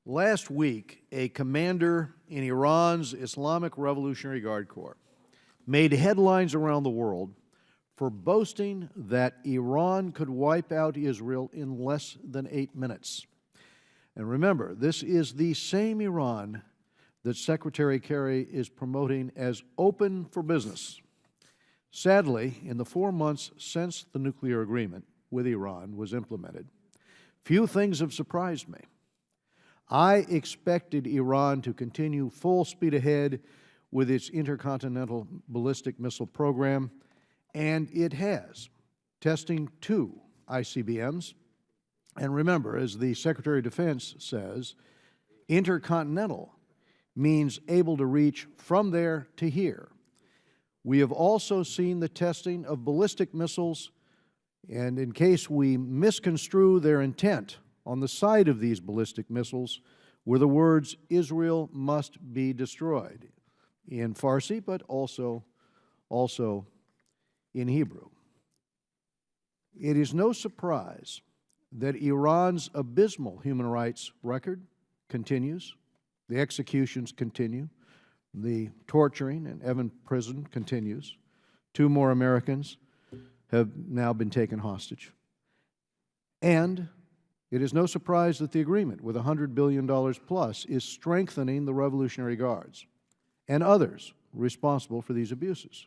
Last week, a commander in Iran's Islamic Revolutionary Guard Corps made headlines around the world for boasting that Iran could wipe out Israel in less than 8 minutes. And remember, this is the same Iran that Secretary Kerry is promoting as open for business. Sadly, in the 4 months since the nuclear agreement with Iran was implemented, few things have surprised me. I expected Iran to continue full speed ahead with its intercontinental ballistic missile program, and it has, testing 2 ICBMs. And remember, as the Secretary of Defense says, intercontinental means able to reach from there to here. We have also seen the testing of ballistic missiles, and in case we misconstrue their intent, on the side of these ballistic missiles were the words, "Israel must be destroyed," in Farsi, but also in Hebrew. It is no surprise that Iran's abysmal human rights record continues, the executions continue, the torturing in Evin prison continues. 2 more Americans have now been taken hostage. And it is no surprise that the agreement, with $100 billion plus, is strengthening the Revolutionary Guards and others responsible for these abuses.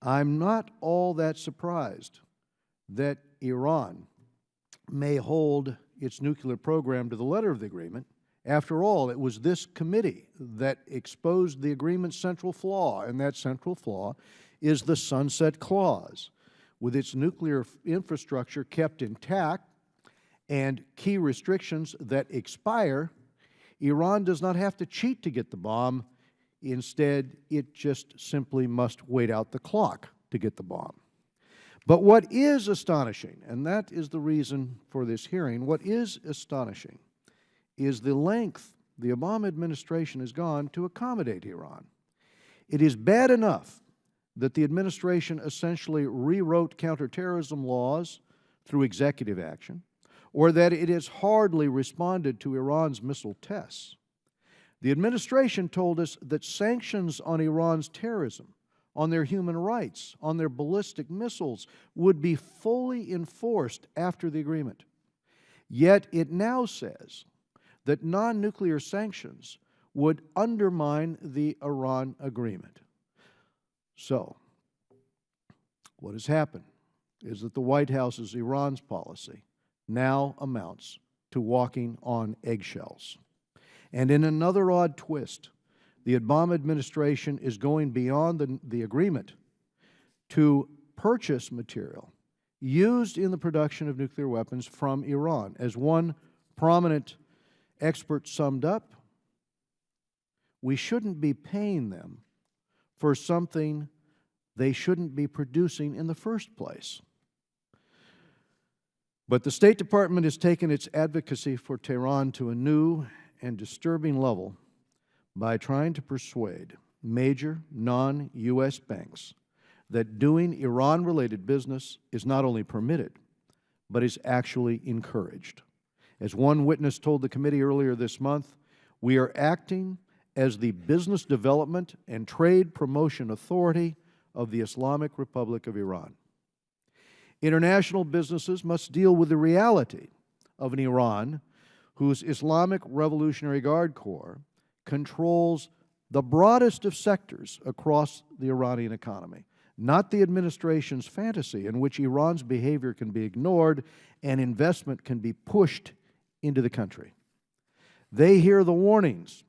I'm not all that surprised that Iran may hold its nuclear program to the letter of the agreement. After all, it was this committee that exposed the agreement's central flaw, and that central flaw is the Sunset Clause. With its nuclear infrastructure kept intact and key restrictions that expire, Iran does not have to cheat to get the bomb. Instead, it just simply must wait out the clock to get the bomb. But what is astonishing, and that is the reason for this hearing, what is astonishing is the length the Obama administration has gone to accommodate Iran. It is bad enough that the administration essentially rewrote counterterrorism laws through executive action, or that it has hardly responded to Iran's missile tests. The administration told us that sanctions on Iran's terrorism, on their human rights, on their ballistic missiles would be fully enforced after the agreement. Yet it now says that non-nuclear sanctions would undermine the Iran agreement. So, what has happened is that the White House's Iran's policy now amounts to walking on eggshells. And in another odd twist, the Obama administration is going beyond the agreement to purchase material used in the production of nuclear weapons from Iran. As one prominent expert summed up, we shouldn't be paying them for something they shouldn't be producing in the first place. But the State Department has taken its advocacy for Tehran to a new and disturbing level by trying to persuade major non-U.S. banks that doing Iran-related business is not only permitted, but is actually encouraged. As one witness told the committee earlier this month, we are acting as the business development and trade promotion authority of the Islamic Republic of Iran. International businesses must deal with the reality of an Iran whose Islamic Revolutionary Guard Corps controls the broadest of sectors across the Iranian economy, not the administration's fantasy in which Iran's behavior can be ignored and investment can be pushed into the country. They hear the warnings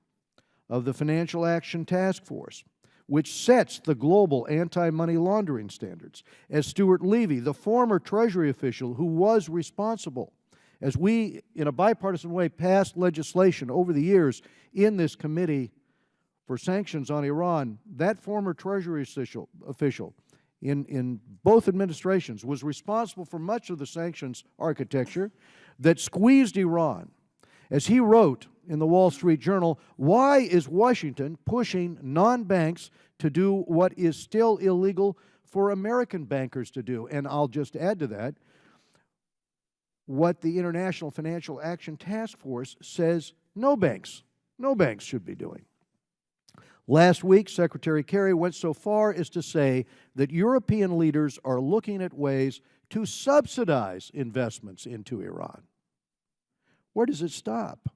of the Financial Action Task Force, which sets the global anti-money laundering standards. As Stuart Levy, the former Treasury official who was responsible, as we, in a bipartisan way, passed legislation over the years in this committee for sanctions on Iran, that former Treasury official in both administrations was responsible for much of the sanctions architecture that squeezed Iran. As he wrote in the Wall Street Journal, why is Washington pushing non-banks to do what is still illegal for American bankers to do? And I'll just add to that, what the International Financial Action Task Force says no banks should be doing. Last week, Secretary Kerry went so far as to say that European leaders are looking at ways to subsidize investments into Iran. Where does it stop?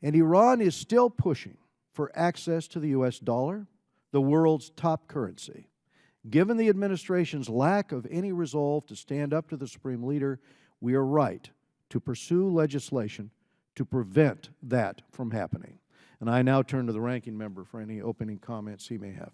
And Iran is still pushing for access to the U.S. dollar, the world's top currency. Given the administration's lack of any resolve to stand up to the Supreme Leader, we are right to pursue legislation to prevent that from happening. And I now turn to the ranking member for any opening comments he may have.